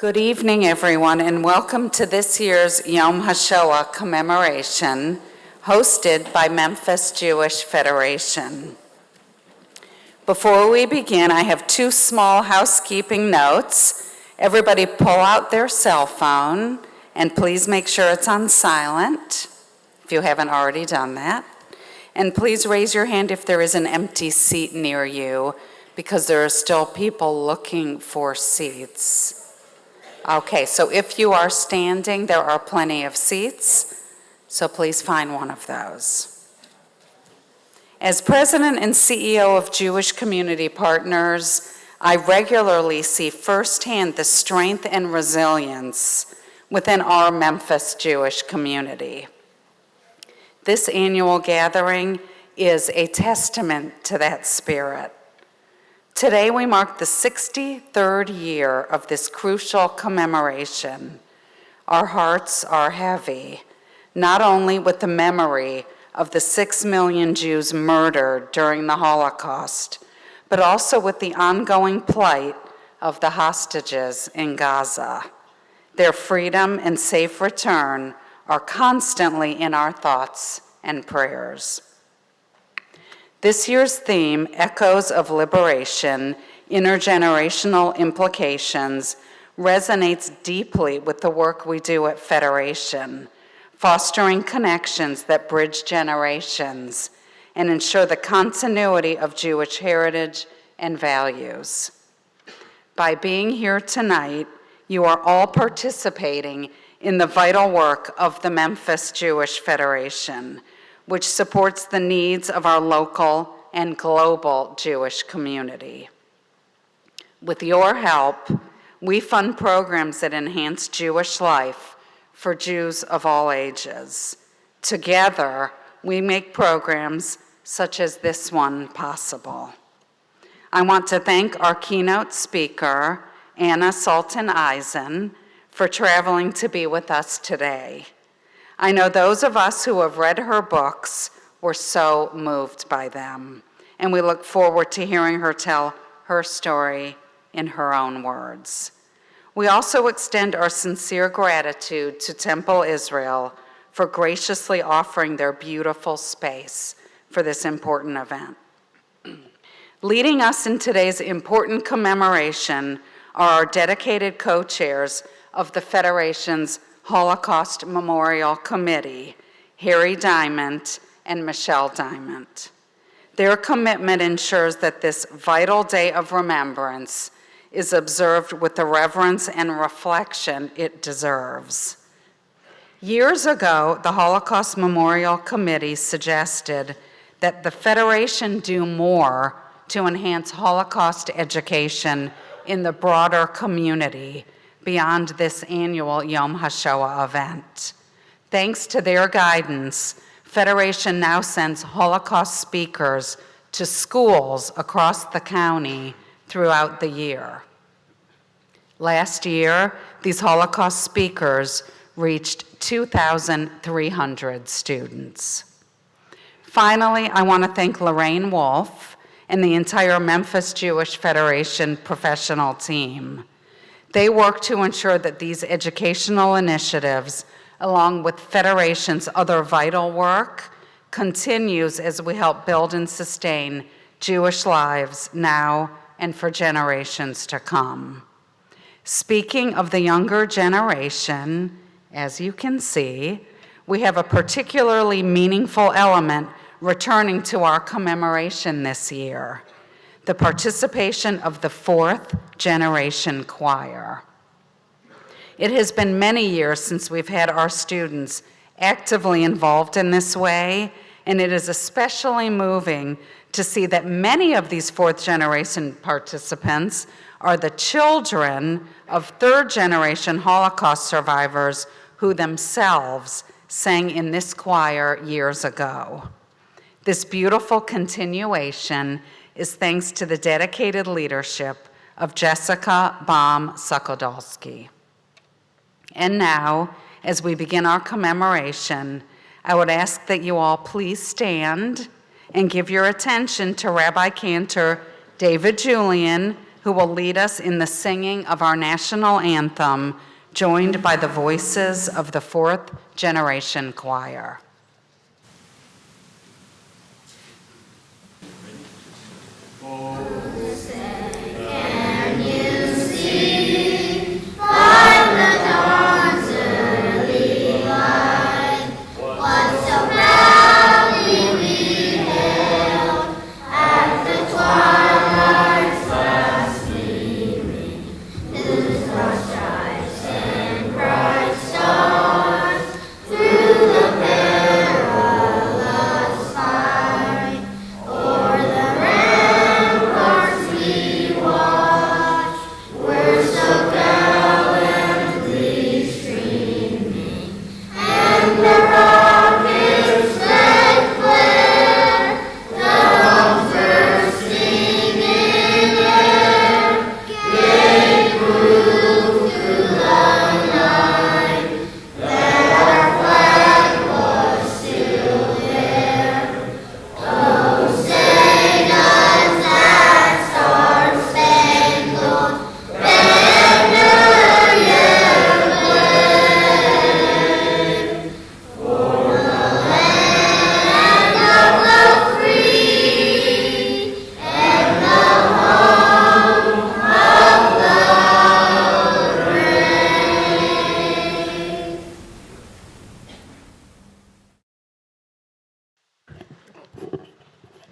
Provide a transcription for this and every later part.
Good evening, everyone, and welcome to this year's Yom HaShoah Commemoration, hosted by Memphis Jewish Federation. Before we begin, I have two small housekeeping notes. Everybody pull out their cell phone, and please make sure it's on silent, if you haven't already done that. And please raise your hand if there is an empty seat near you, because there are still people looking for seats. Okay, so if you are standing, there are plenty of seats, so please find one of those. As President and CEO of Jewish Community Partners, I regularly see firsthand the strength and resilience within our Memphis Jewish community. This annual gathering is a testament to that spirit. Today we mark the 63rd year of this crucial commemoration. Our hearts are heavy, not only with the memory of the 6 million Jews murdered during the Holocaust, but also with the ongoing plight of the hostages in Gaza. Their freedom and safe return are constantly in our thoughts and prayers. This year's theme, Echoes of Liberation, Intergenerational Implications, resonates deeply with the work we do at Federation, fostering connections that bridge generations and ensure the continuity of Jewish heritage and values. By being here tonight, you are all participating in the vital work of the Memphis Jewish Federation, which supports the needs of our local and global Jewish community. With your help, we fund programs that enhance Jewish life for Jews of all ages. Together, we make programs such as this one possible. I want to thank our keynote speaker, Salton Eisen, for traveling to be with us today. I know those of us who have read her books were so moved by them, and we look forward to hearing her tell her story in her own words. We also extend our sincere gratitude to Temple Israel for graciously offering their beautiful space for this important event. Leading us in today's important commemoration are our dedicated co-chairs of the Federation's Holocaust Memorial Committee, Harry Diamond and Michelle Diamond. Their commitment ensures that this vital day of remembrance is observed with the reverence and reflection it deserves. Years ago, the Holocaust Memorial Committee suggested that the Federation do more to enhance Holocaust education in the broader community beyond this annual Yom HaShoah event. Thanks to their guidance, Federation now sends Holocaust speakers to schools across the county throughout the year. Last year, these Holocaust speakers reached 2,300 students. Finally, I want to thank Lorraine Wolf and the entire Memphis Jewish Federation professional team. They work to ensure that these educational initiatives, along with Federation's other vital work, continues as we help build and sustain Jewish lives now and for generations to come. Speaking of the younger generation, as you can see, we have a particularly meaningful element returning to our commemoration this year: the participation of the fourth generation choir. It has been many years since we've had our students actively involved in this way, and it is especially moving to see that many of these fourth generation participants are the children of third generation Holocaust survivors who themselves sang in this choir years ago. This beautiful continuation is thanks to the dedicated leadership of Jessica Baum-Sokodolski. And now, as we begin our commemoration, I would ask that you all please stand and give your attention to Rabbi Cantor David Julian, who will lead us in the singing of our national anthem, joined by the voices of the fourth generation choir.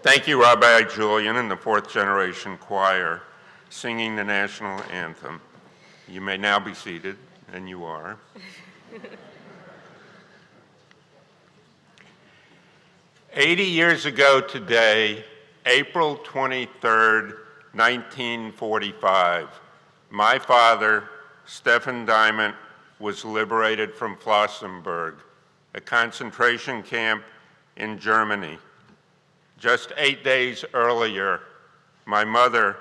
Thank you, Rabbi Julian and the fourth generation choir, singing the national anthem. You may now be seated, and you are. 80 years ago today, April 23rd, 1945, my father, Stefan Diamond, was liberated from Flossenburg, a concentration camp in Germany. Just 8 days earlier, my mother,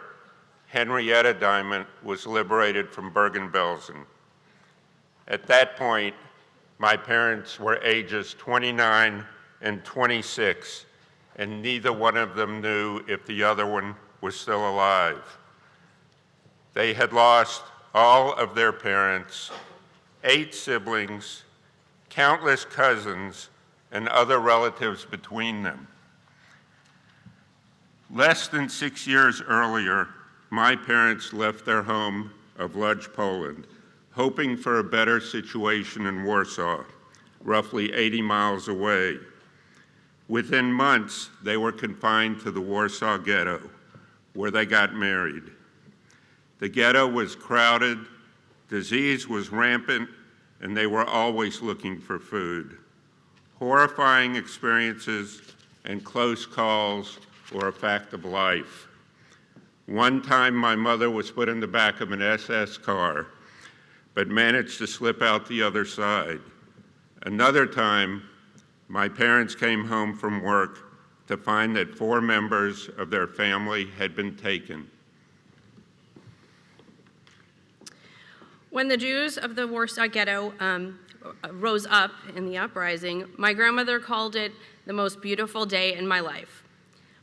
Henrietta Diamond, was liberated from Bergen-Belsen. At that point, my parents were ages 29 and 26, and neither one of them knew if the other one was still alive. They had lost all of their parents, 8 siblings, countless cousins, and other relatives between them. Less than 6 years earlier, my parents left their home of Lodz, Poland, hoping for a better situation in Warsaw, roughly 80 miles away. Within months, they were confined to the Warsaw Ghetto, where they got married. The ghetto was crowded, disease was rampant, and they were always looking for food. Horrifying experiences and close calls were a fact of life. One time, my mother was put in the back of an SS car, but managed to slip out the other side. Another time, my parents came home from work to find that 4 members of their family had been taken. When the Jews of the Warsaw Ghetto rose up in the uprising, my grandmother called it the most beautiful day in my life.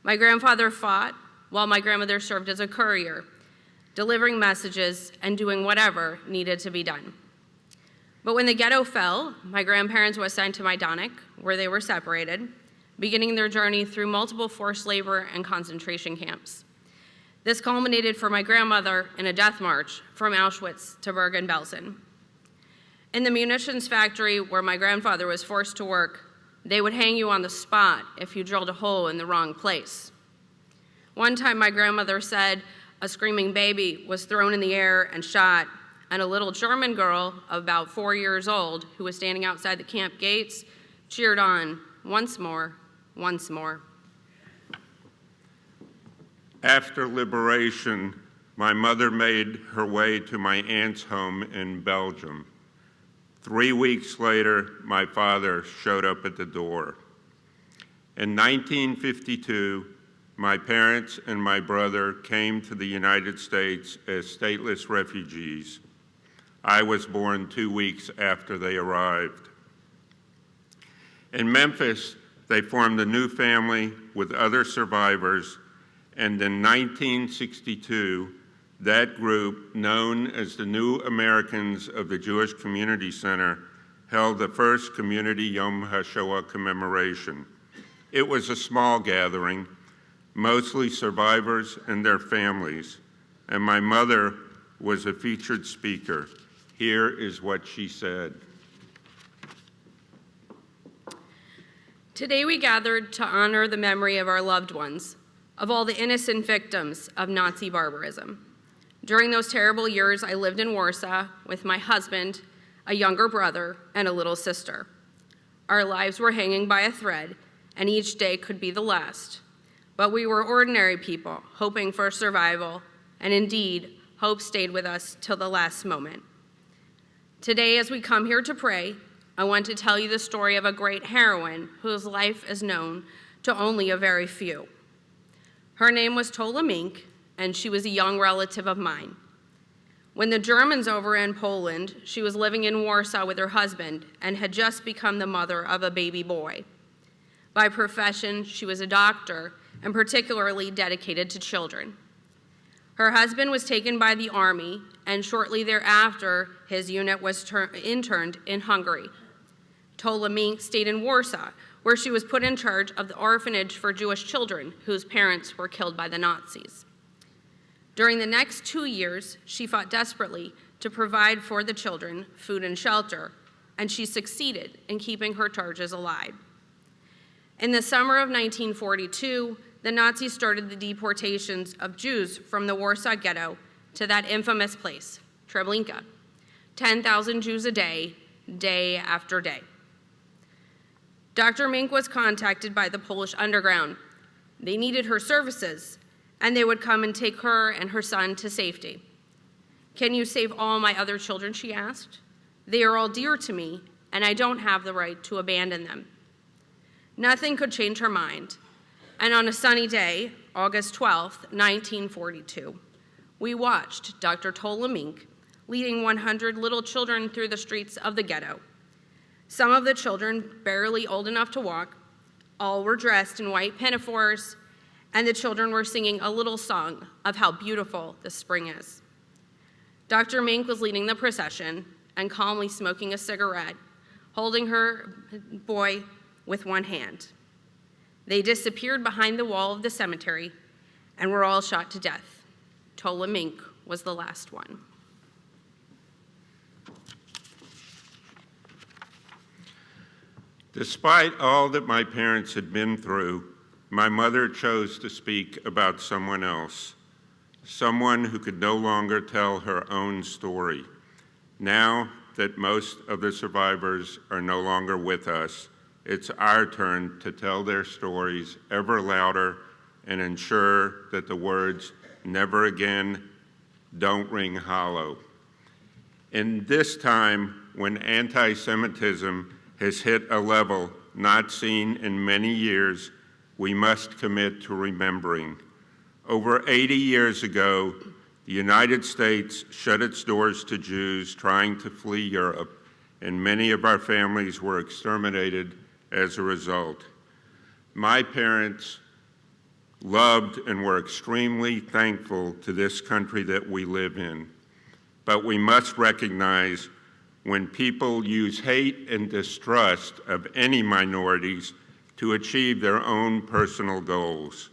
My grandfather fought while my grandmother served as a courier, delivering messages and doing whatever needed to be done. But when the ghetto fell, my grandparents were sent to Majdanek, where they were separated, beginning their journey through multiple forced labor and concentration camps. This culminated for my grandmother in a death march from Auschwitz to Bergen-Belsen. In the munitions factory where my grandfather was forced to work, they would hang you on the spot if you drilled a hole in the wrong place. One time my grandmother said a screaming baby was thrown in the air and shot, and a little German girl of about 4 years old who was standing outside the camp gates cheered on, once more, once more. After liberation, my mother made her way to my aunt's home in Belgium. 3 weeks later, my father showed up at the door. In 1952, my parents and my brother came to the United States as stateless refugees. I was born 2 weeks after they arrived. In Memphis, they formed a new family with other survivors, and in 1962, That group, known as the New Americans of the Jewish Community Center, held the first community Yom HaShoah commemoration. It was a small gathering, mostly survivors and their families, and my mother was a featured speaker. Here is what she said. Today we gathered to honor the memory of our loved ones, of all the innocent victims of Nazi barbarism. During those terrible years, I lived in Warsaw with my husband, a younger brother, and a little sister. Our lives were hanging by a thread, and each day could be the last. But we were ordinary people, hoping for survival, and indeed, hope stayed with us till the last moment. Today, as we come here to pray, I want to tell you the story of a great heroine whose life is known to only a very few. Her name was Tola Mink, and she was a young relative of mine. When the Germans overran Poland, she was living in Warsaw with her husband and had just become the mother of a baby boy. By profession, she was a doctor and particularly dedicated to children. Her husband was taken by the army, and shortly thereafter, his unit was interned in Hungary. Tola Mink stayed in Warsaw, where she was put in charge of the orphanage for Jewish children whose parents were killed by the Nazis. During the next 2 years, she fought desperately to provide for the children food and shelter, and she succeeded in keeping her charges alive. In the summer of 1942, the Nazis started the deportations of Jews from the Warsaw Ghetto to that infamous place, Treblinka. 10,000 Jews a day, day after day. Dr. Mink was contacted by the Polish underground. They needed her services, and they would come and take her and her son to safety. "Can you save all my other children?" she asked. "They are all dear to me, and I don't have the right to abandon them." Nothing could change her mind. And on a sunny day, August 12th, 1942, we watched Dr. Tola Mink leading 100 little children through the streets of the ghetto. Some of the children barely old enough to walk, all were dressed in white pinafores, and the children were singing a little song of how beautiful the spring is. Dr. Mink was leading the procession and calmly smoking a cigarette, holding her boy with one hand. They disappeared behind the wall of the cemetery and were all shot to death. Tola Mink was the last one. Despite all that my parents had been through, my mother chose to speak about someone else, someone who could no longer tell her own story. Now that most of the survivors are no longer with us, it's our turn to tell their stories ever louder and ensure that the words "never again" don't ring hollow. In this time when anti-Semitism has hit a level not seen in many years, we must commit to remembering. Over 80 years ago, the United States shut its doors to Jews trying to flee Europe, and many of our families were exterminated as a result. My parents loved and were extremely thankful to this country that we live in. But we must recognize when people use hate and distrust of any minorities to achieve their own personal goals.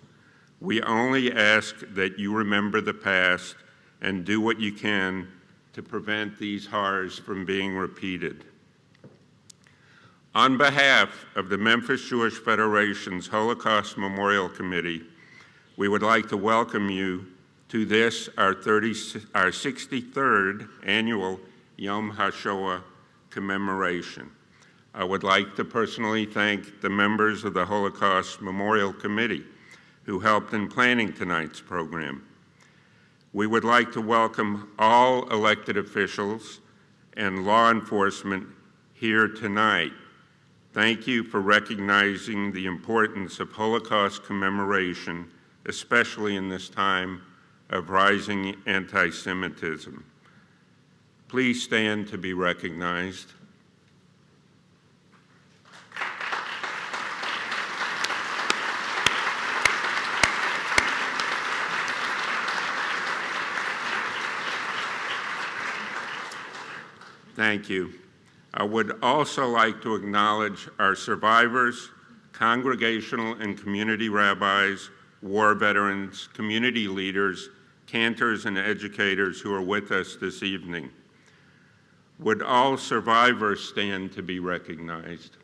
We only ask that you remember the past and do what you can to prevent these horrors from being repeated. On behalf of the Memphis Jewish Federation's Holocaust Memorial Committee, we would like to welcome you to this, our 63rd Annual Yom HaShoah Commemoration. I would like to personally thank the members of the Holocaust Memorial Committee who helped in planning tonight's program. We would like to welcome all elected officials and law enforcement here tonight. Thank you for recognizing the importance of Holocaust commemoration, especially in this time of rising anti-Semitism. Please stand to be recognized. Thank you. I would also like to acknowledge our survivors, congregational and community rabbis, war veterans, community leaders, cantors, and educators who are with us this evening. Would all survivors stand to be recognized?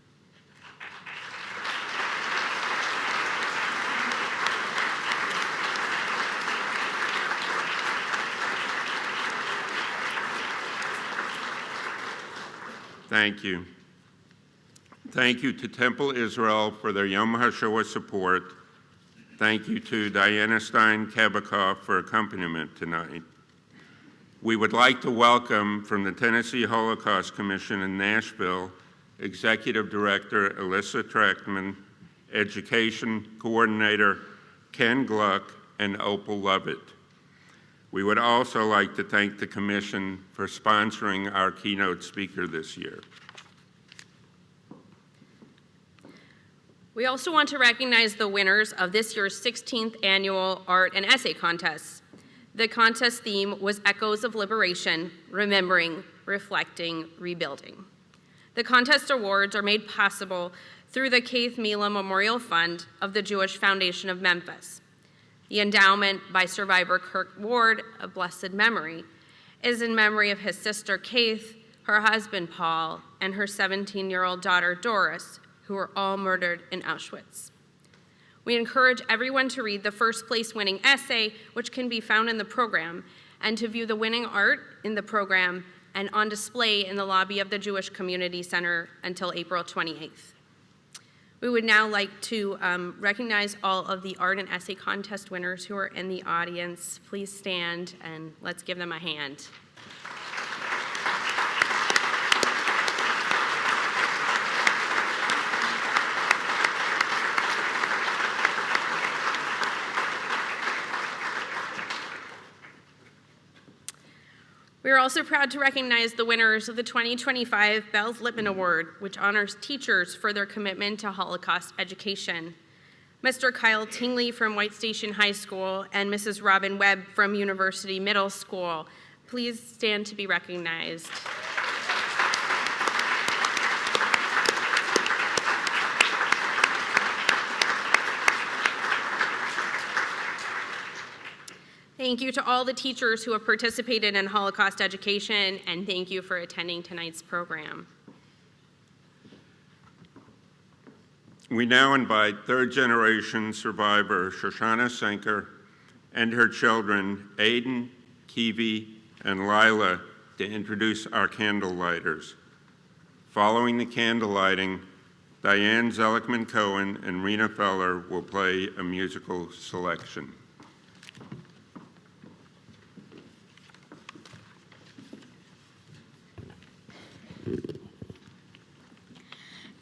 Thank you. Thank you to Temple Israel for their Yom HaShoah support. Thank you to Diana Stein-Kabikoff for accompaniment tonight. We would like to welcome from the Tennessee Holocaust Commission in Nashville, Executive Director Alyssa Trachtman, Education Coordinator Ken Gluck, and Opal Lovett. We would also like to thank the Commission for sponsoring our keynote speaker this year. We also want to recognize the winners of this year's 16th Annual Art and Essay Contest. The contest theme was Echoes of Liberation, Remembering, Reflecting, Rebuilding. The contest awards are made possible through the Keith Mila Memorial Fund of the Jewish Foundation of Memphis. The endowment by survivor Kirk Ward of blessed memory is in memory of his sister Keith, her husband Paul, and her 17-year-old daughter Doris, who were all murdered in Auschwitz. We encourage everyone to read the first place winning essay, which can be found in the program, and to view the winning art in the program and on display in the lobby of the Jewish Community Center until April 28th. We would now like to recognize all of the art and essay contest winners who are in the audience. Please stand and let's give them a hand. We are also proud to recognize the winners of the 2025 Bells Lippman Award, which honors teachers for their commitment to Holocaust education. Mr. Kyle Tingley from White Station High School and Mrs. Robin Webb from University Middle School. Please stand to be recognized. Thank you to all the teachers who have participated in Holocaust education, and thank you for attending tonight's program. We now invite third-generation survivor Shoshana Senker and her children, Aiden, Kiwi, and Lila, to introduce our candle lighters. Following the candle lighting, Diane Zelickman-Cohen and Rena Feller will play a musical selection.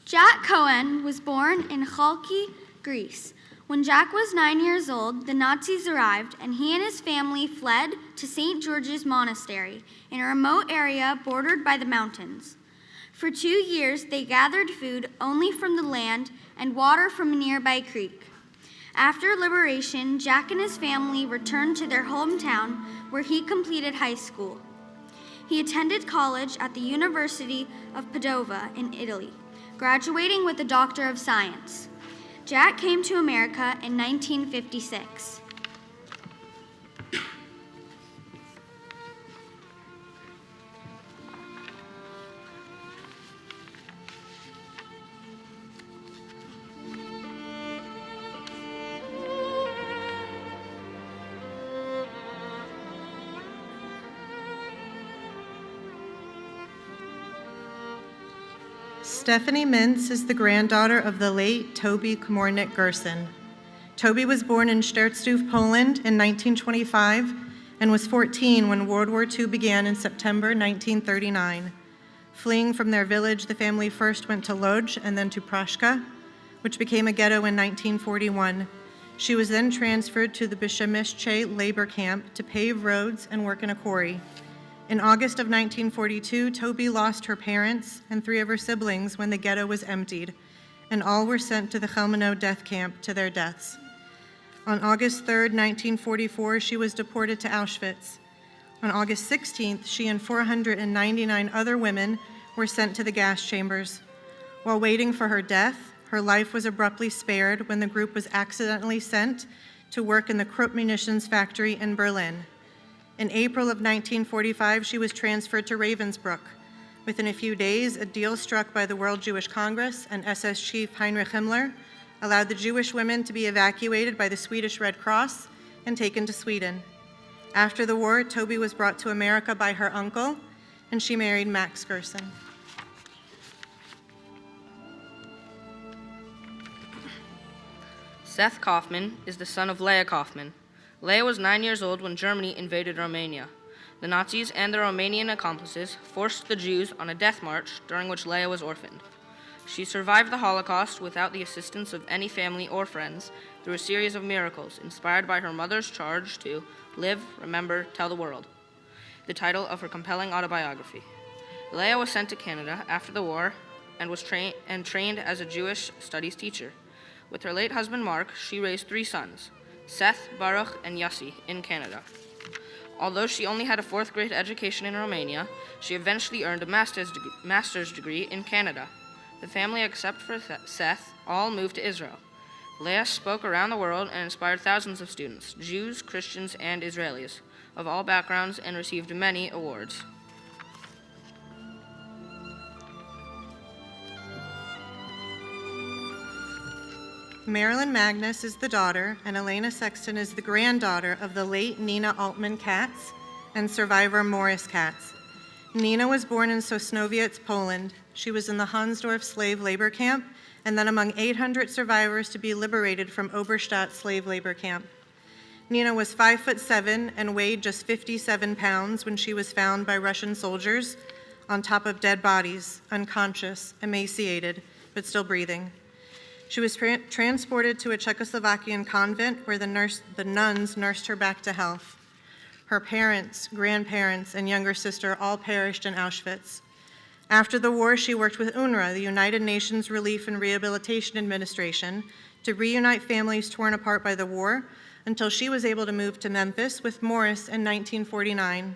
Jack Cohen was born in Chalki, Greece. When Jack was 9 years old, the Nazis arrived and he and his family fled to St. George's Monastery in a remote area bordered by the mountains. For 2 years, they gathered food only from the land and water from a nearby creek. After liberation, Jack and his family returned to their hometown where he completed high school. He attended college at the University of Padova in Italy, graduating with a Doctor of Science. Jack came to America in 1956. Stephanie Mintz is the granddaughter of the late Toby Komornik Gerson. Toby was born in Szczerstów, Poland in 1925 and was 14 when World War II began in September 1939. Fleeing from their village, the family first went to Lodz and then to Praszka, which became a ghetto in 1941. She was then transferred to the Przemyślcze labor camp to pave roads and work in a quarry. In August of 1942, Toby lost her parents and 3 of her siblings when the ghetto was emptied, and all were sent to the Chelmno death camp to their deaths. On August 3, 1944, she was deported to Auschwitz. On August 16th, she and 499 other women were sent to the gas chambers. While waiting for her death, her life was abruptly spared when the group was accidentally sent to work in the Krupp munitions factory in Berlin. In April of 1945, she was transferred to Ravensbrück. Within a few days, a deal struck by the World Jewish Congress and SS Chief Heinrich Himmler allowed the Jewish women to be evacuated by the Swedish Red Cross and taken to Sweden. After the war, Toby was brought to America by her uncle, and she married Max Gerson. Seth Kaufman is the son of Leah Kaufman. Leah was 9 years old when Germany invaded Romania. The Nazis and their Romanian accomplices forced the Jews on a death march during which Leah was orphaned. She survived the Holocaust without the assistance of any family or friends through a series of miracles inspired by her mother's charge to live, remember, tell the world, the title of her compelling autobiography. Leah was sent to Canada after the war and was trained as a Jewish studies teacher. With her late husband Mark, she raised 3 sons, Seth, Baruch, and Yossi, in Canada. Although she only had a 4th grade education in Romania, she eventually earned a master's degree in Canada. The family, except for Seth, all moved to Israel. Leah spoke around the world and inspired thousands of students, Jews, Christians, and Israelis, of all backgrounds, and received many awards. Marilyn Magnus is the daughter, and Elena Sexton is the granddaughter of the late Nina Altman Katz and survivor Morris Katz. Nina was born in Sosnowiec, Poland. She was in the Hansdorf slave labor camp, and then among 800 survivors to be liberated from Oberstadt slave labor camp. Nina was 5'7" and weighed just 57 pounds when she was found by Russian soldiers on top of dead bodies, unconscious, emaciated, but still breathing. She was transported to a Czechoslovakian convent where the nuns nursed her back to health. Her parents, grandparents, and younger sister all perished in Auschwitz. After the war, she worked with UNRWA, the United Nations Relief and Rehabilitation Administration, to reunite families torn apart by the war until she was able to move to Memphis with Morris in 1949.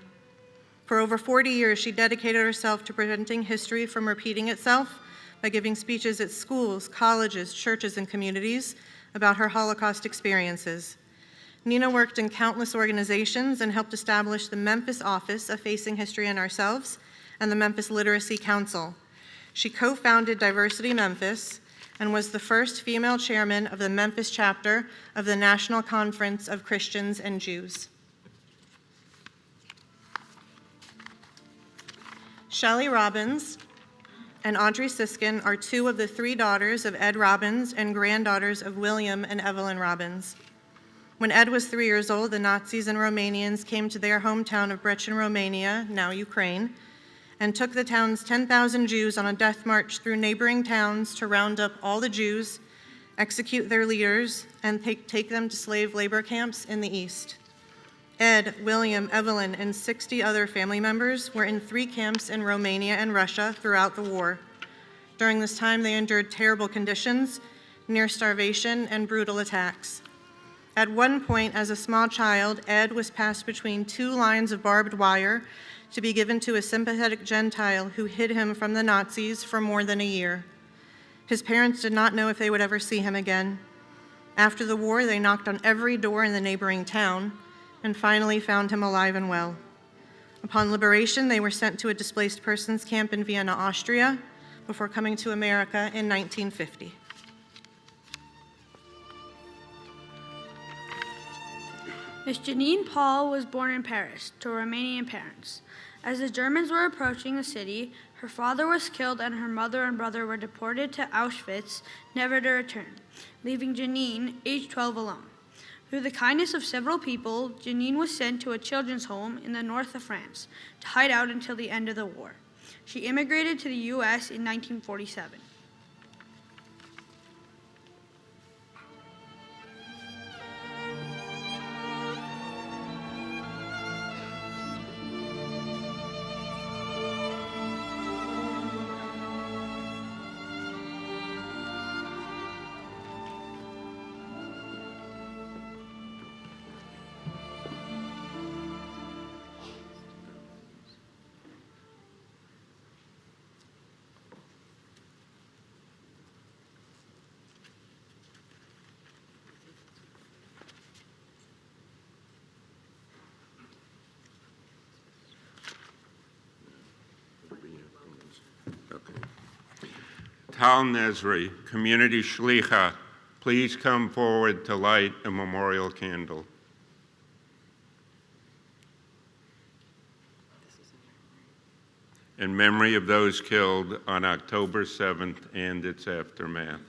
For over 40 years, she dedicated herself to preventing history from repeating itself by giving speeches at schools, colleges, churches, and communities about her Holocaust experiences. Nina worked in countless organizations and helped establish the Memphis office of Facing History and Ourselves and the Memphis Literacy Council. She co-founded Diversity Memphis and was the first female chairman of the Memphis chapter of the National Conference of Christians and Jews. Shelley Robbins and Audrey Siskin are 2 of the 3 daughters of Ed Robbins and granddaughters of William and Evelyn Robbins. When Ed was 3 years old, the Nazis and Romanians came to their hometown of Brechin, Romania, now Ukraine, and took the town's 10,000 Jews on a death march through neighboring towns to round up all the Jews, execute their leaders, and take them to slave labor camps in the East. Ed, William, Evelyn, and 60 other family members were in 3 camps in Romania and Russia throughout the war. During this time, they endured terrible conditions, near starvation, and brutal attacks. At one point, as a small child, Ed was passed between 2 lines of barbed wire to be given to a sympathetic Gentile who hid him from the Nazis for more than a year. His parents did not know if they would ever see him again. After the war, they knocked on every door in the neighboring town and finally found him alive and well. Upon liberation, they were sent to a displaced persons camp in Vienna, Austria, before coming to America in 1950. Miss Janine Paul was born in Paris to Romanian parents. As the Germans were approaching the city, her father was killed and her mother and brother were deported to Auschwitz, never to return, leaving Janine, age 12, alone. Through the kindness of several people, Janine was sent to a children's home in the north of France to hide out until the end of the war. She immigrated to the U.S. in 1947. Tal Nesri, Community Shlicha, please come forward to light a memorial candle. In memory of those killed on October 7th and its aftermath.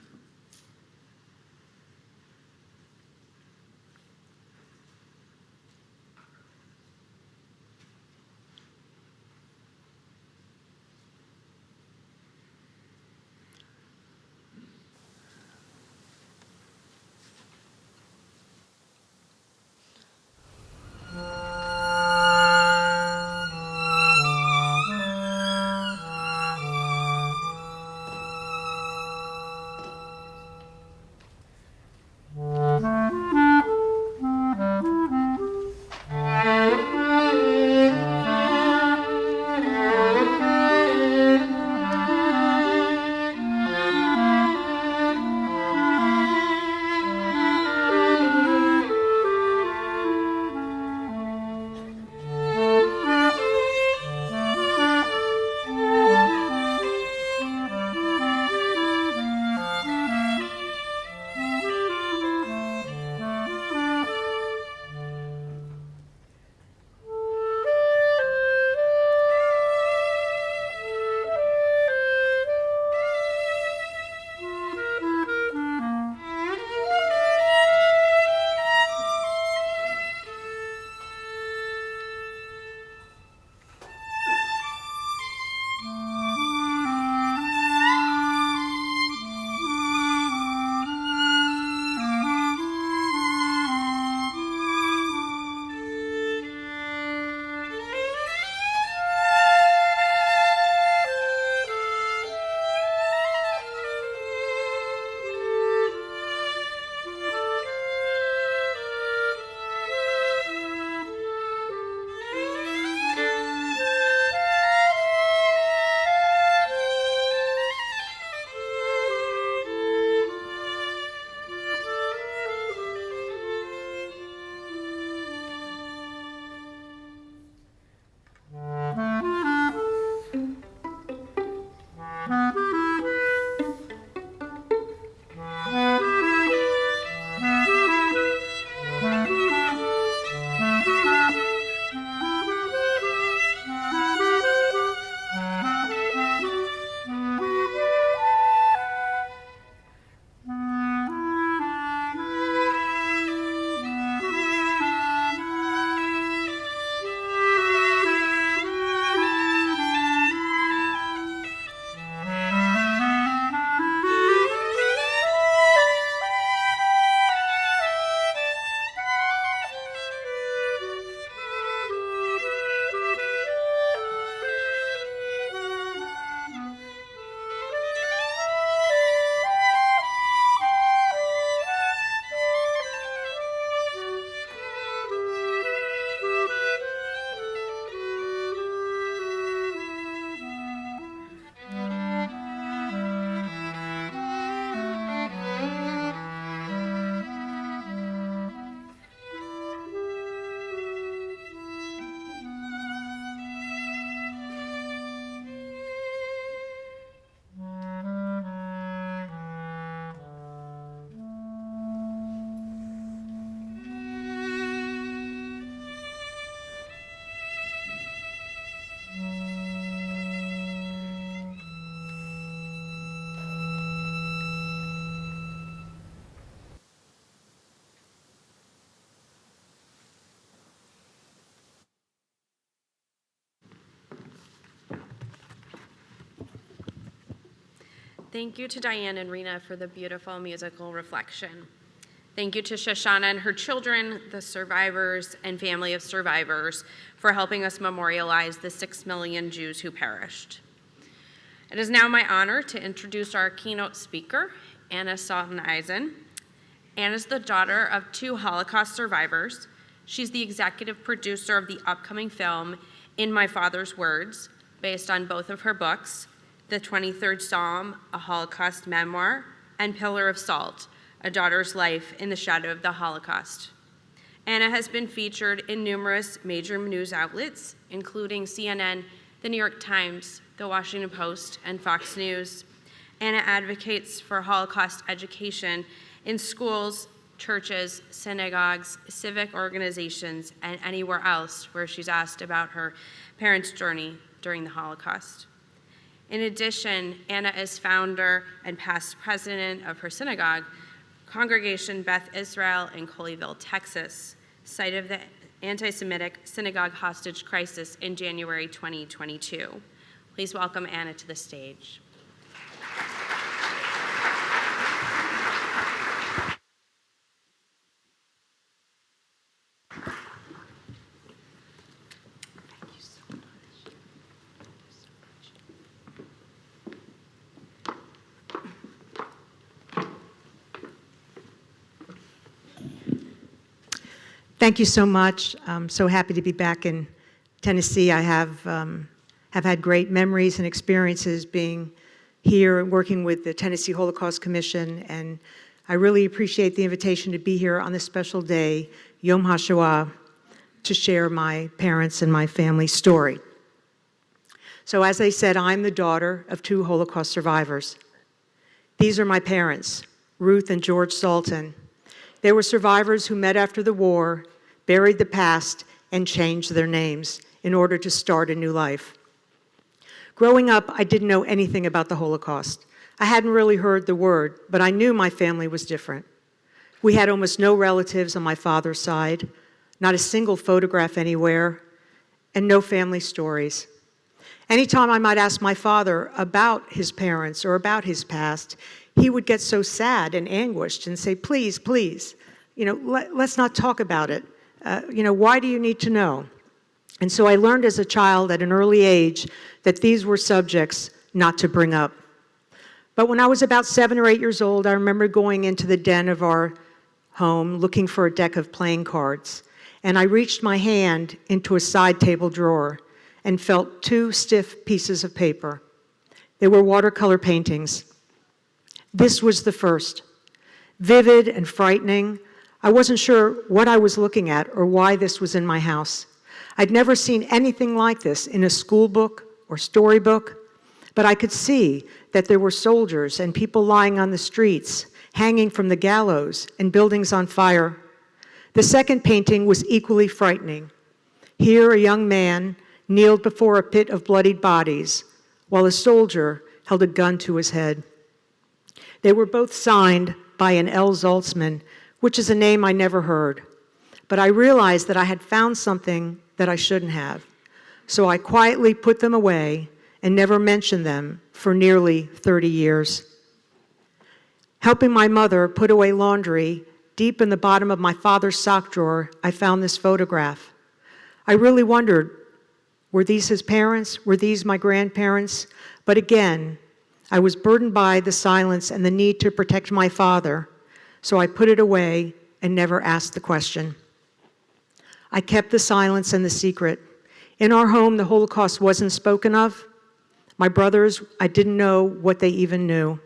Thank you to Diane and Rena for the beautiful musical reflection. Thank you to Shoshana and her children, the survivors and family of survivors, for helping us memorialize the 6 million Jews who perished. It is now my honor to introduce our keynote speaker, Anna Salton Eisen. Anna is the daughter of 2 Holocaust survivors. She's the executive producer of the upcoming film, In My Father's Words, based on both of her books, The 23rd Psalm, a Holocaust memoir, and Pillar of Salt, a daughter's life in the shadow of the Holocaust. Anna has been featured in numerous major news outlets, including CNN, The New York Times, The Washington Post, and Fox News, Anna advocates for Holocaust education in schools, churches, synagogues, civic organizations, and anywhere else where she's asked about her parents' journey during the Holocaust. In addition, Anna is founder and past president of her synagogue, Congregation Beth Israel in Colleyville, Texas, site of the anti-Semitic synagogue hostage crisis in January 2022. Please welcome Anna to the stage. Thank you so much. I'm so happy to be back in Tennessee. I have had great memories and experiences being here and working with the Tennessee Holocaust Commission, and I really appreciate the invitation to be here on this special day, Yom HaShoah, to share my parents' and my family's story. So as I said, I'm the daughter of 2 Holocaust survivors. These are my parents, Ruth and George Salton. They were survivors who met after the war, buried the past, and changed their names in order to start a new life. Growing up, I didn't know anything about the Holocaust. I hadn't really heard the word, but I knew my family was different. We had almost no relatives on my father's side, not a single photograph anywhere, and no family stories. Anytime I might ask my father about his parents or about his past, he would get so sad and anguished and say, please, please, let's not talk about it. Why do you need to know? And so I learned as a child at an early age that these were subjects not to bring up. But when I was about 7 or 8 years old, I remember going into the den of our home looking for a deck of playing cards. And I reached my hand into a side table drawer and felt 2 stiff pieces of paper. They were watercolor paintings. This was the first. Vivid and frightening. I wasn't sure what I was looking at or why this was in my house. I'd never seen anything like this in a school book or storybook, but I could see that there were soldiers and people lying on the streets, hanging from the gallows, and buildings on fire. The second painting was equally frightening. Here, a young man kneeled before a pit of bloodied bodies, while a soldier held a gun to his head. They were both signed by an L. Zaltzman, which is a name I never heard. But I realized that I had found something that I shouldn't have. So I quietly put them away and never mentioned them for nearly 30 years. Helping my mother put away laundry, deep in the bottom of my father's sock drawer, I found this photograph. I really wondered, were these his parents? Were these my grandparents? But again, I was burdened by the silence and the need to protect my father, so I put it away and never asked the question. I kept the silence and the secret. In our home, the Holocaust wasn't spoken of. My brothers, I didn't know what they even knew.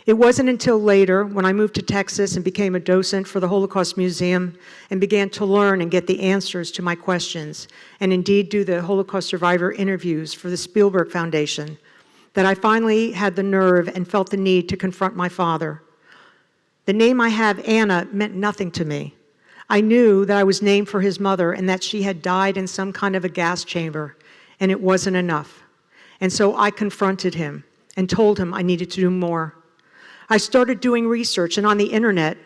It wasn't until later, when I moved to Texas and became a docent for the Holocaust Museum and began to learn and get the answers to my questions, and indeed do the Holocaust survivor interviews for the Spielberg Foundation, that I finally had the nerve and felt the need to confront my father. The name I have, Anna, meant nothing to me. I knew that I was named for his mother and that she had died in some kind of a gas chamber, and it wasn't enough. And so I confronted him and told him I needed to do more. I started doing research, and on the internet,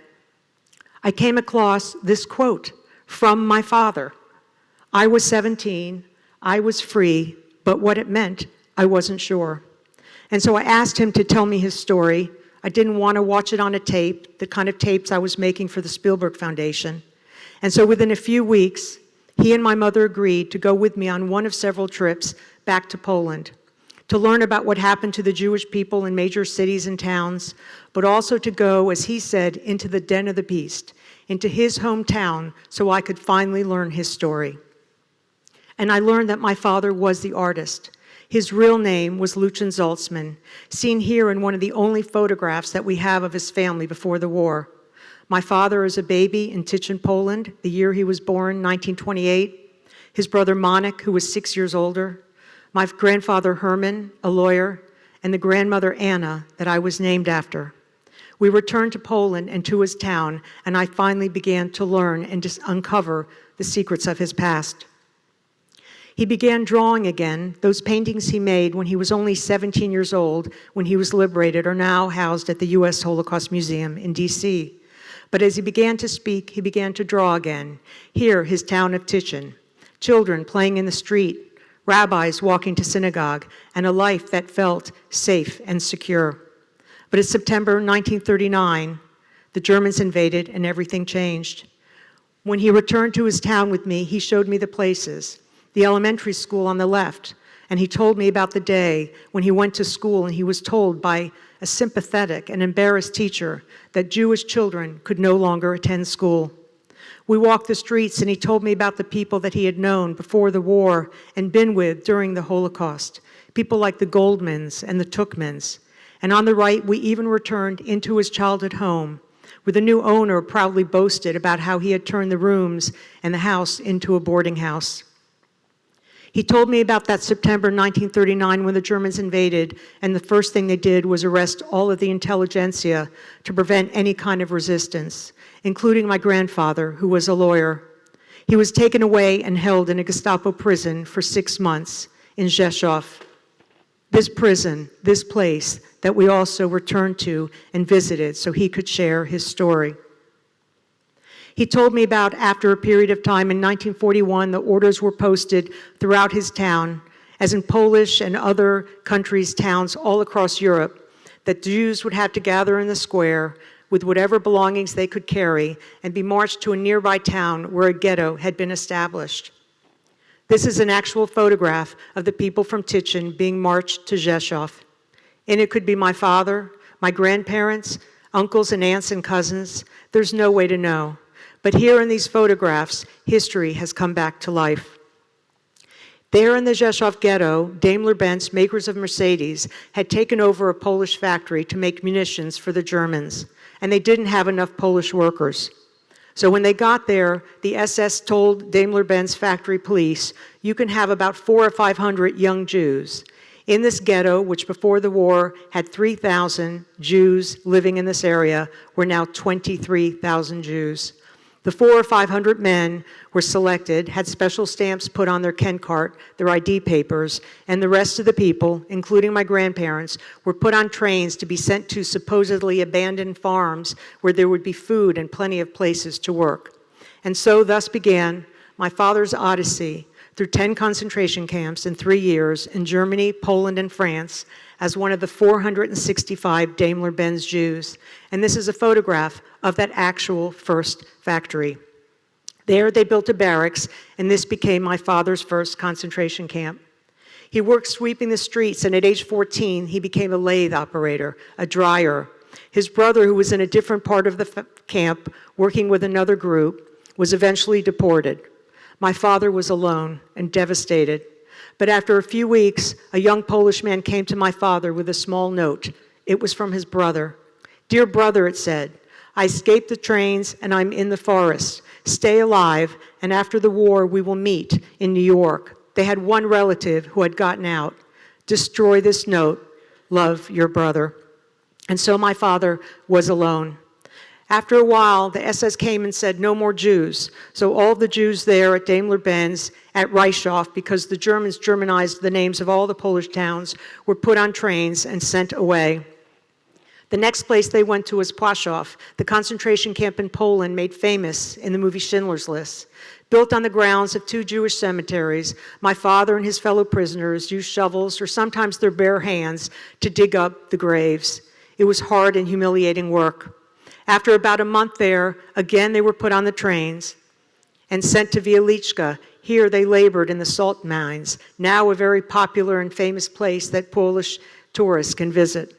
I came across this quote from my father. I was 17, I was free, but what it meant, I wasn't sure. And so I asked him to tell me his story. I didn't want to watch it on a tape, the kind of tapes I was making for the Spielberg Foundation. And so within a few weeks, he and my mother agreed to go with me on one of several trips back to Poland, to learn about what happened to the Jewish people in major cities and towns, but also to go, as he said, into the den of the beast, into his hometown, so I could finally learn his story. And I learned that my father was the artist. His real name was Lucien Zaltzman, seen here in one of the only photographs that we have of his family before the war. My father is a baby in Tychin, Poland, the year he was born, 1928. His brother Monik, who was 6 years older. My grandfather Herman, a lawyer, and the grandmother Anna that I was named after. We returned to Poland and to his town, and I finally began to learn and just uncover the secrets of his past. He began drawing again. Those paintings he made when he was only 17 years old, when he was liberated, are now housed at the U.S. Holocaust Museum in D.C. But as he began to speak, he began to draw again. Here, his town of Tichin, children playing in the street, rabbis walking to synagogue, and a life that felt safe and secure. But in September 1939, the Germans invaded and everything changed. When he returned to his town with me, he showed me the places, the elementary school on the left, and he told me about the day when he went to school and he was told by a sympathetic and embarrassed teacher that Jewish children could no longer attend school. We walked the streets and he told me about the people that he had known before the war and been with during the Holocaust, people like the Goldmans and the Tuchmans. And on the right, we even returned into his childhood home, where the new owner proudly boasted about how he had turned the rooms and the house into a boarding house. He told me about that September 1939 when the Germans invaded, and the first thing they did was arrest all of the intelligentsia to prevent any kind of resistance, including my grandfather, who was a lawyer. He was taken away and held in a Gestapo prison for 6 months in Rzeszów. This prison, this place that we also returned to and visited so he could share his story. He told me about after a period of time in 1941, the orders were posted throughout his town, as in Polish and other countries' towns all across Europe, that Jews would have to gather in the square with whatever belongings they could carry and be marched to a nearby town where a ghetto had been established. This is an actual photograph of the people from Tichin being marched to Rzeszów. And it could be my father, my grandparents, uncles and aunts and cousins. There's no way to know. But here in these photographs, history has come back to life. There in the Rzeszów ghetto, Daimler-Benz, makers of Mercedes, had taken over a Polish factory to make munitions for the Germans, and they didn't have enough Polish workers. So when they got there, the SS told Daimler-Benz factory police, you can have about 400 or 500 young Jews. In this ghetto, which before the war had 3,000 Jews living in this area, were now 23,000 Jews. The 400 or 500 men were selected, had special stamps put on their Ken cart, their ID papers, and the rest of the people, including my grandparents, were put on trains to be sent to supposedly abandoned farms where there would be food and plenty of places to work. And so thus began my father's odyssey through 10 concentration camps in 3 years in Germany, Poland, and France as one of the 465 Daimler-Benz Jews. And this is a photograph of that actual first factory. There they built a barracks, and this became my father's first concentration camp. He worked sweeping the streets, and at age 14, he became a lathe operator, a dryer. His brother, who was in a different part of the camp, working with another group, was eventually deported. My father was alone and devastated. But after a few weeks, a young Polish man came to my father with a small note. It was from his brother. Dear brother, it said, I escaped the trains and I'm in the forest. Stay alive, and after the war, we will meet in New York. They had one relative who had gotten out. Destroy this note. Love, your brother. And so my father was alone. After a while, the SS came and said, no more Jews. So all the Jews there at Daimler-Benz, at Rzeszów, because the Germans Germanized the names of all the Polish towns, were put on trains and sent away. The next place they went to was Płaszów, the concentration camp in Poland made famous in the movie Schindler's List. Built on the grounds of 2 Jewish cemeteries, my father and his fellow prisoners used shovels or sometimes their bare hands to dig up the graves. It was hard and humiliating work. After about a month there, again they were put on the trains and sent to Wieliczka. Here they labored in the salt mines, now a very popular and famous place that Polish tourists can visit.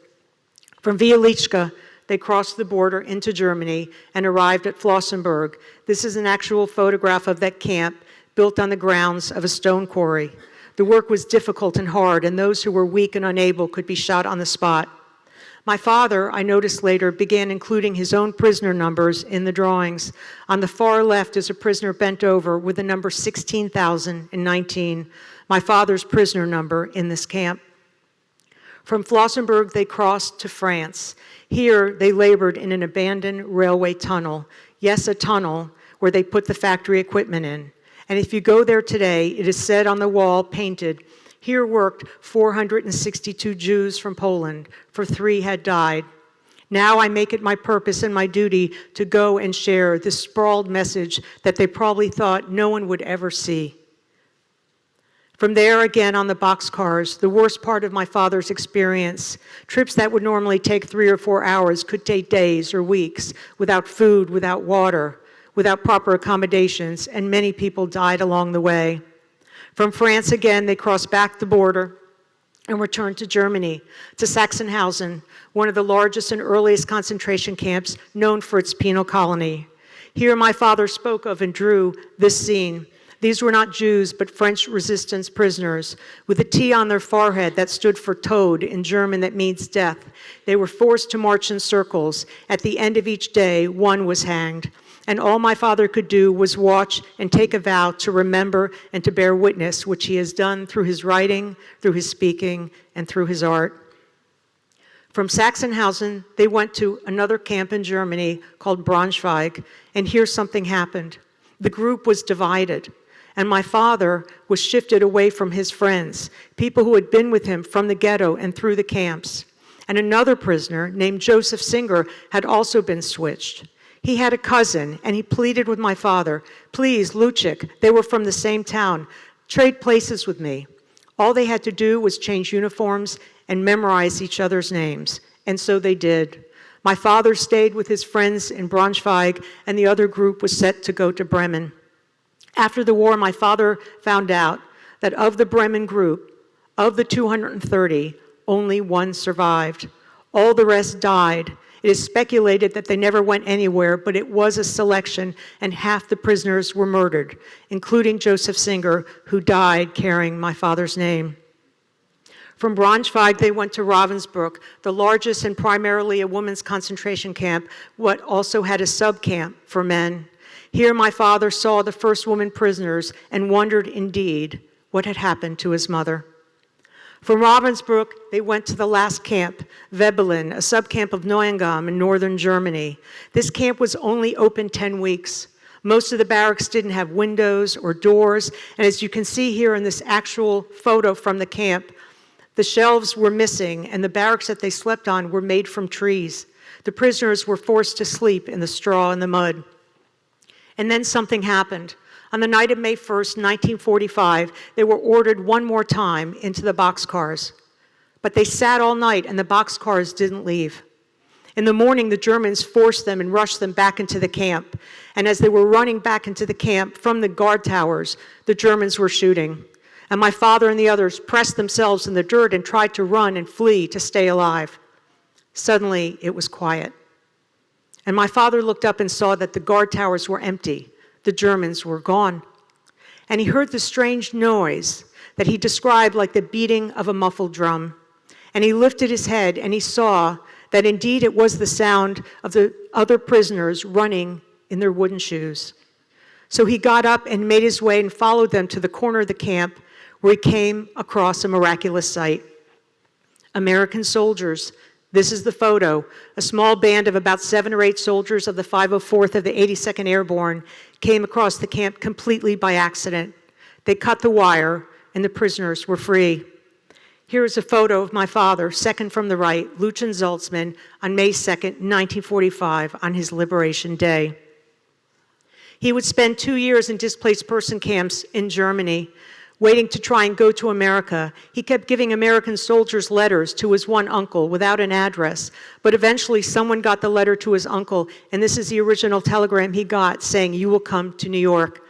From Wieliczka, they crossed the border into Germany and arrived at Flossenburg. This is an actual photograph of that camp built on the grounds of a stone quarry. The work was difficult and hard, and those who were weak and unable could be shot on the spot. My father, I noticed later, began including his own prisoner numbers in the drawings. On the far left is a prisoner bent over with the number 16,019, my father's prisoner number in this camp. From Flossenburg, they crossed to France. Here, they labored in an abandoned railway tunnel. Yes, a tunnel where they put the factory equipment in. And if you go there today, it is said on the wall, painted, "Here worked 462 Jews from Poland, for 3 had died." Now I make it my purpose and my duty to go and share this sprawled message that they probably thought no one would ever see. From there again on the boxcars, the worst part of my father's experience, trips that would normally take 3 or 4 hours could take days or weeks, without food, without water, without proper accommodations, and many people died along the way. From France again, they crossed back the border and returned to Germany, to Sachsenhausen, one of the largest and earliest concentration camps known for its penal colony. Here my father spoke of and drew this scene. These were not Jews, but French resistance prisoners, with a T on their forehead that stood for Tod in German, that means death. They were forced to march in circles. At the end of each day, one was hanged. And all my father could do was watch and take a vow to remember and to bear witness, which he has done through his writing, through his speaking, and through his art. From Sachsenhausen, they went to another camp in Germany called Braunschweig, and here something happened. The group was divided, and my father was shifted away from his friends, people who had been with him from the ghetto and through the camps. And another prisoner named Joseph Singer had also been switched. He had a cousin, and he pleaded with my father, "Please, Luchik," they were from the same town, "trade places with me." All they had to do was change uniforms and memorize each other's names, and so they did. My father stayed with his friends in Braunschweig, and the other group was set to go to Bremen. After the war, my father found out that of the Bremen group, of the 230, only one survived. All the rest died. It is speculated that they never went anywhere, but it was a selection, and half the prisoners were murdered, including Joseph Singer, who died carrying my father's name. From Braunschweig, they went to Ravensbrück, the largest and primarily a women's concentration camp, what also had a sub-camp for men. Here my father saw the first women prisoners and wondered indeed what had happened to his mother. From Ravensbrück, they went to the last camp, Webelin, a subcamp of Neuengamme in northern Germany. This camp was only open 10 weeks. Most of the barracks didn't have windows or doors, and as you can see here in this actual photo from the camp, the shelves were missing, and the barracks that they slept on were made from trees. The prisoners were forced to sleep in the straw and the mud. And then something happened. On the night of May 1st, 1945, they were ordered one more time into the boxcars. But they sat all night, and the boxcars didn't leave. In the morning, the Germans forced them and rushed them back into the camp. And as they were running back into the camp from the guard towers, the Germans were shooting. And my father and the others pressed themselves in the dirt and tried to run and flee to stay alive. Suddenly, it was quiet. And my father looked up and saw that the guard towers were empty. The Germans were gone. And he heard the strange noise that he described like the beating of a muffled drum. And he lifted his head and he saw that indeed it was the sound of the other prisoners running in their wooden shoes. So he got up and made his way and followed them to the corner of the camp, where he came across a miraculous sight. American soldiers. This is the photo. A small band of about 7 or 8 soldiers of the 504th of the 82nd Airborne came across the camp completely by accident. They cut the wire, and the prisoners were free. Here is a photo of my father, second from the right, Lucien Zaltzman, on May 2nd, 1945, on his Liberation Day. He would spend 2 years in displaced person camps in Germany, waiting to try and go to America. He kept giving American soldiers letters to his one uncle without an address, but eventually someone got the letter to his uncle, and this is the original telegram he got saying, "You will come to New York."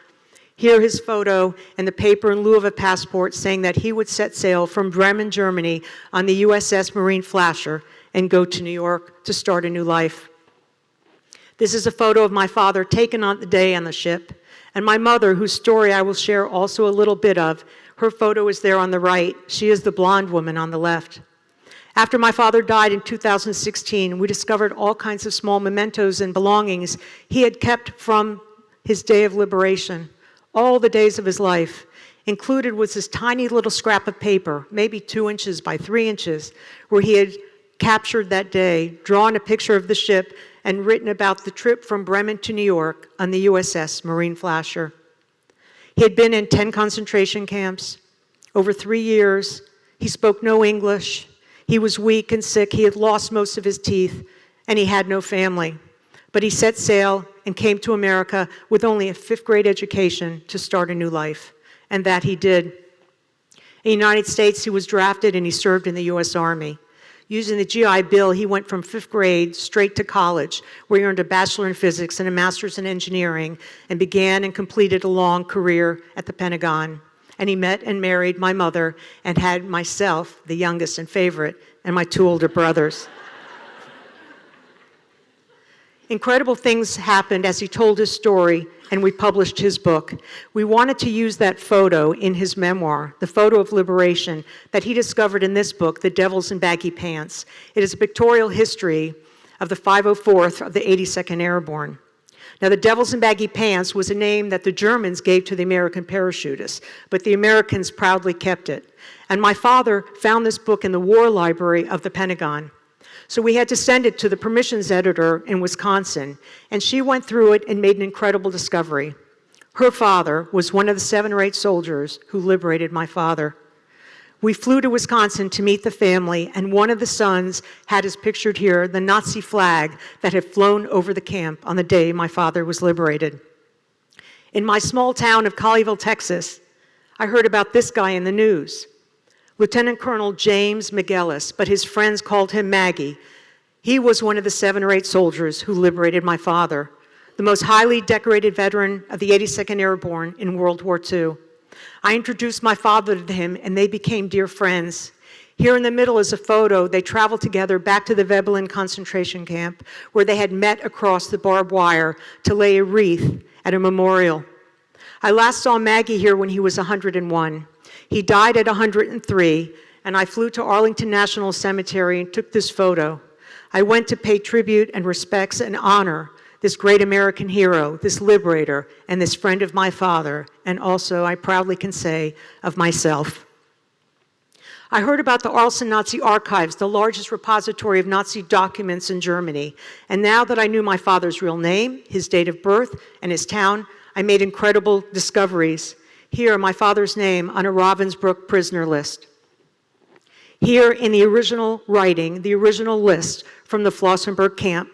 Here his photo and the paper in lieu of a passport saying that he would set sail from Bremen, Germany on the USS Marine Flasher and go to New York to start a new life. This is a photo of my father taken on the day on the ship. And my mother, whose story I will share also a little bit of, her photo is there on the right. She is the blonde woman on the left. After my father died in 2016, we discovered all kinds of small mementos and belongings he had kept from his day of liberation, all the days of his life. Included was this tiny little scrap of paper, maybe 2 inches by 3 inches, where he had captured that day, drawn a picture of the ship, and written about the trip from Bremen to New York on the USS Marine Flasher. He had been in 10 concentration camps. Over 3 years, he spoke no English. He was weak and sick. He had lost most of his teeth, and he had no family. But he set sail and came to America with only a 5th grade education to start a new life, and that he did. In the United States, he was drafted and he served in the U.S. Army. Using the GI Bill, he went from 5th grade straight to college, where he earned a bachelor in physics and a master's in engineering, and began and completed a long career at the Pentagon. And he met and married my mother and had myself, the youngest and favorite, and my 2 older brothers. Incredible things happened as he told his story, and we published his book. We wanted to use that photo in his memoir, the photo of liberation, that he discovered in this book, The Devils in Baggy Pants. It is a pictorial history of the 504th of the 82nd Airborne. Now, the Devils in Baggy Pants was a name that the Germans gave to the American parachutists, but the Americans proudly kept it. And my father found this book in the War Library of the Pentagon. So we had to send it to the permissions editor in Wisconsin, and she went through it and made an incredible discovery. Her father was one of the 7 or 8 soldiers who liberated my father. We flew to Wisconsin to meet the family, and one of the sons had as pictured here the Nazi flag that had flown over the camp on the day my father was liberated. In my small town of Colleyville, Texas, I heard about this guy in the news. Lieutenant Colonel James McGillis, but his friends called him Maggie. He was one of the 7 or 8 soldiers who liberated my father, the most highly decorated veteran of the 82nd Airborne in World War II. I introduced my father to him, and they became dear friends. Here in the middle is a photo. They traveled together back to the Veblen concentration camp, where they had met across the barbed wire to lay a wreath at a memorial. I last saw Maggie here when he was 101. He died at 103, and I flew to Arlington National Cemetery and took this photo. I went to pay tribute and respects and honor this great American hero, this liberator, and this friend of my father, and also, I proudly can say, of myself. I heard about the Arlsen Nazi Archives, the largest repository of Nazi documents in Germany, and now that I knew my father's real name, his date of birth, and his town, I made incredible discoveries. Here, my father's name on a Ravensbrück prisoner list. Here in the original writing, the original list from the Flossenburg camp,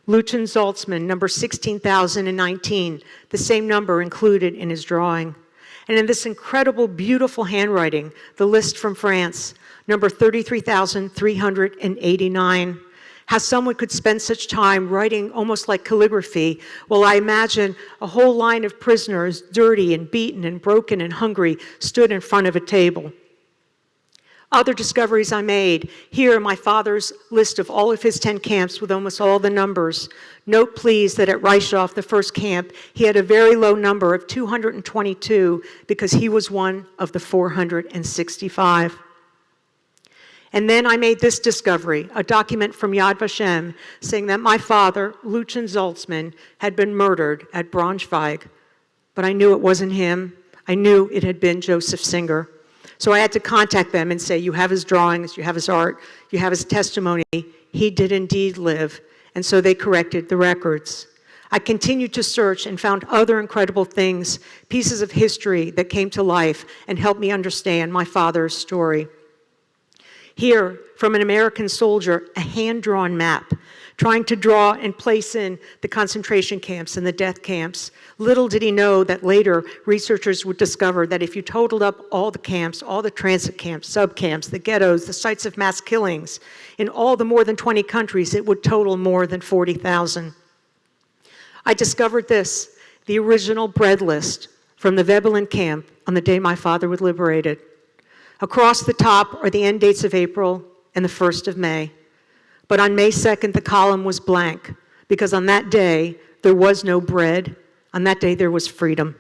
Lucian Zaltzman, number 16,019, the same number included in his drawing. And in this incredible, beautiful handwriting, the list from France, number 33,389. How someone could spend such time writing almost like calligraphy. Well, I imagine a whole line of prisoners, dirty and beaten and broken and hungry, stood in front of a table. Other discoveries I made. Here, my father's list of all of his 10 camps with almost all the numbers. Note, please, that at Reichow, the first camp, he had a very low number of 222 because he was one of the 465. And then I made this discovery, a document from Yad Vashem saying that my father, Lucian Zaltzman, had been murdered at Braunschweig. But I knew it wasn't him. I knew it had been Joseph Singer. So I had to contact them and say, you have his drawings, you have his art, you have his testimony. He did indeed live. And so they corrected the records. I continued to search and found other incredible things, pieces of history that came to life and helped me understand my father's story. Here, from an American soldier, a hand-drawn map, trying to draw and place in the concentration camps and the death camps. Little did he know that later researchers would discover that if you totaled up all the camps, all the transit camps, sub-camps, the ghettos, the sites of mass killings, in all the more than 20 countries, it would total more than 40,000. I discovered this, the original bread list from the Veblen camp on the day my father was liberated. Across the top are the end dates of April and the 1st of May. But on May 2nd, the column was blank, because on that day, there was no bread. On that day, there was freedom.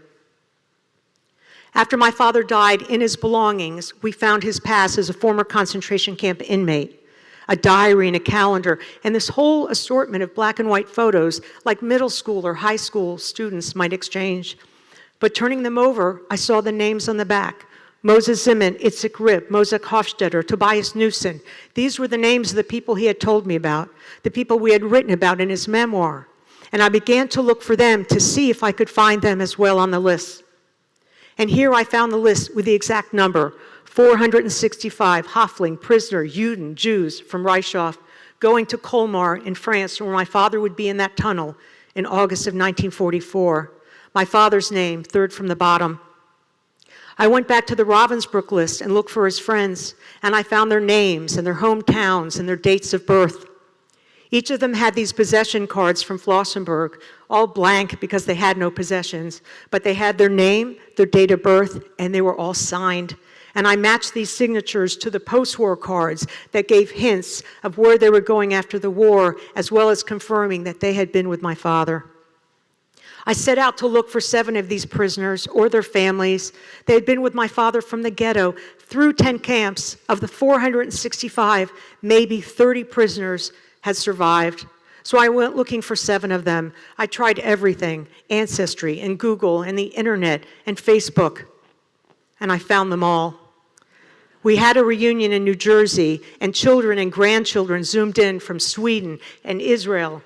After my father died, in his belongings, we found his past as a former concentration camp inmate, a diary and a calendar, and this whole assortment of black and white photos like middle school or high school students might exchange. But turning them over, I saw the names on the back. Moses Zimmern, Itzik Rib, Mosek Hofstetter, Tobias Newson. These were the names of the people he had told me about, the people we had written about in his memoir. And I began to look for them to see if I could find them as well on the list. And here I found the list with the exact number, 465 Hofling, prisoner, Juden, Jews from Reichshof, going to Colmar in France, where my father would be in that tunnel in August of 1944. My father's name, third from the bottom. I went back to the Ravensbrück list and looked for his friends, and I found their names and their hometowns and their dates of birth. Each of them had these possession cards from Flossenburg, all blank because they had no possessions, but they had their name, their date of birth, and they were all signed. And I matched these signatures to the post-war cards that gave hints of where they were going after the war, as well as confirming that they had been with my father. I set out to look for 7 of these prisoners or their families. They had been with my father from the ghetto through 10 camps. Of the 465, maybe 30 prisoners had survived. So I went looking for 7 of them. I tried everything, Ancestry and Google and the internet and Facebook, and I found them all. We had a reunion in New Jersey, and children and grandchildren zoomed in from Sweden and Israel.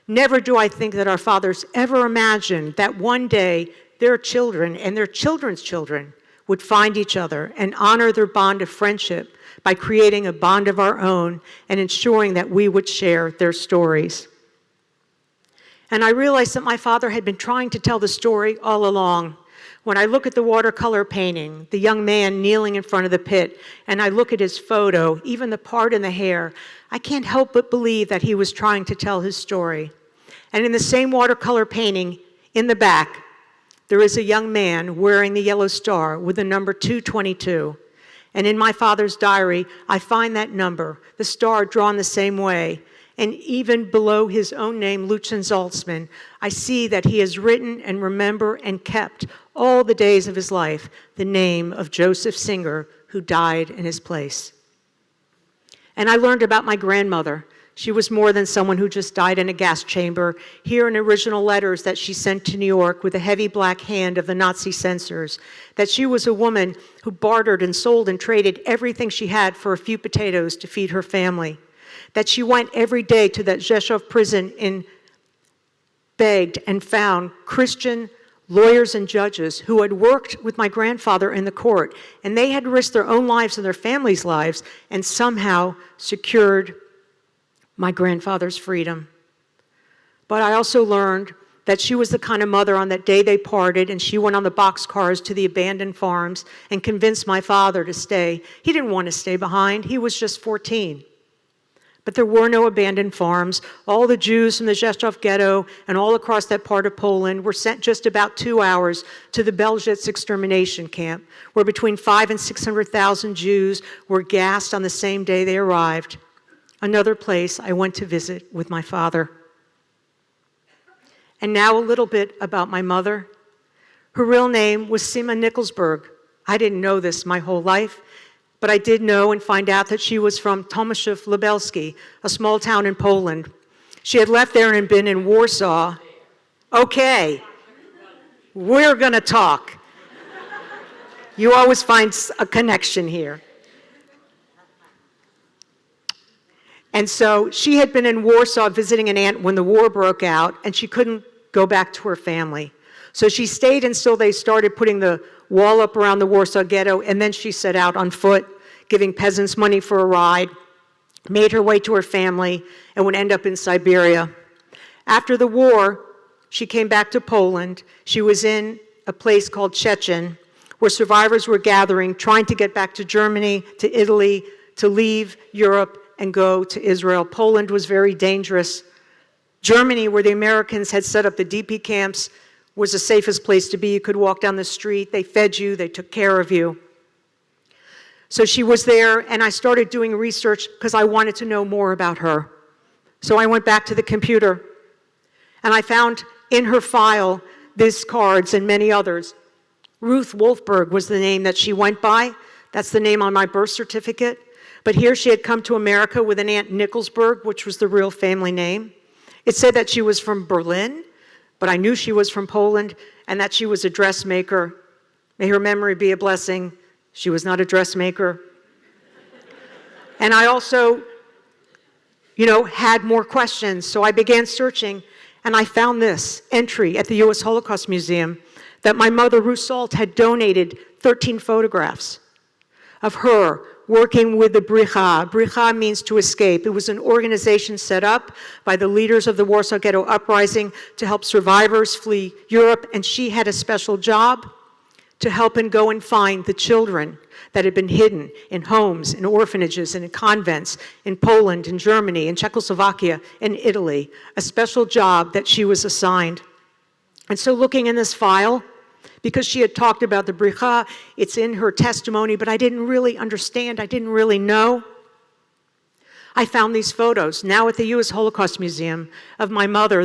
Never do I think that our fathers ever imagined that one day their children and their children's children would find each other and honor their bond of friendship by creating a bond of our own and ensuring that we would share their stories. And I realized that my father had been trying to tell the story all along. When I look at the watercolor painting, the young man kneeling in front of the pit, and I look at his photo, even the part in the hair, I can't help but believe that he was trying to tell his story. And in the same watercolor painting, in the back, there is a young man wearing the yellow star with the number 222. And in my father's diary, I find that number, the star drawn the same way. And even below his own name, Lucian Zaltzman, I see that he has written and remembered and kept all the days of his life the name of Joseph Singer, who died in his place. And I learned about my grandmother. She was more than someone who just died in a gas chamber. Here in original letters that she sent to New York with the heavy black hand of the Nazi censors, that she was a woman who bartered and sold and traded everything she had for a few potatoes to feed her family. That she went every day to that Rzeszów prison and begged and found Christian lawyers and judges who had worked with my grandfather in the court, and they had risked their own lives and their families' lives and somehow secured my grandfather's freedom. But I also learned that she was the kind of mother on that day they parted, and she went on the boxcars to the abandoned farms and convinced my father to stay. He didn't want to stay behind. He was just 14. But there were no abandoned farms. All the Jews from the Rzeszów ghetto and all across that part of Poland were sent just about 2 hours to the Belzec extermination camp, where between 500,000 and 600,000 Jews were gassed on the same day they arrived. Another place I went to visit with my father. And now a little bit about my mother. Her real name was Sima Nickelsburg. I didn't know this my whole life, but I did know and find out that she was from Tomaszów Lubelski, a small town in Poland. She had left there and had been in Warsaw. Okay, we're gonna talk. You always find a connection here. And so she had been in Warsaw visiting an aunt when the war broke out, and she couldn't go back to her family. So she stayed until they started putting the wall up around the Warsaw ghetto, and then she set out on foot, giving peasants money for a ride, made her way to her family, and would end up in Siberia. After the war, she came back to Poland. She was in a place called Szczecin, where survivors were gathering, trying to get back to Germany, to Italy, to leave Europe and go to Israel. Poland was very dangerous. Germany, where the Americans had set up the DP camps, was the safest place to be. You could walk down the street. They fed you. They took care of you. So she was there, and I started doing research because I wanted to know more about her. So I went back to the computer, and I found in her file these cards and many others. Ruth Wolfberg was the name that she went by. That's the name on my birth certificate. But here she had come to America with an Aunt Nickelsburg, which was the real family name. It said that she was from Berlin, but I knew she was from Poland and that she was a dressmaker. May her memory be a blessing. She was not a dressmaker. And I also, had more questions, so I began searching, and I found this entry at the U.S. Holocaust Museum that my mother, Ruth Salt, had donated 13 photographs of her working with the Bricha. Bricha means to escape. It was an organization set up by the leaders of the Warsaw Ghetto Uprising to help survivors flee Europe, and she had a special job to help and go and find the children that had been hidden in homes, in orphanages, and in convents in Poland, in Germany, in Czechoslovakia, in Italy, a special job that she was assigned. And so looking in this file, because she had talked about the Bricha, it's in her testimony, but I didn't really understand, I didn't really know. I found these photos, now at the U.S. Holocaust Museum, of my mother, the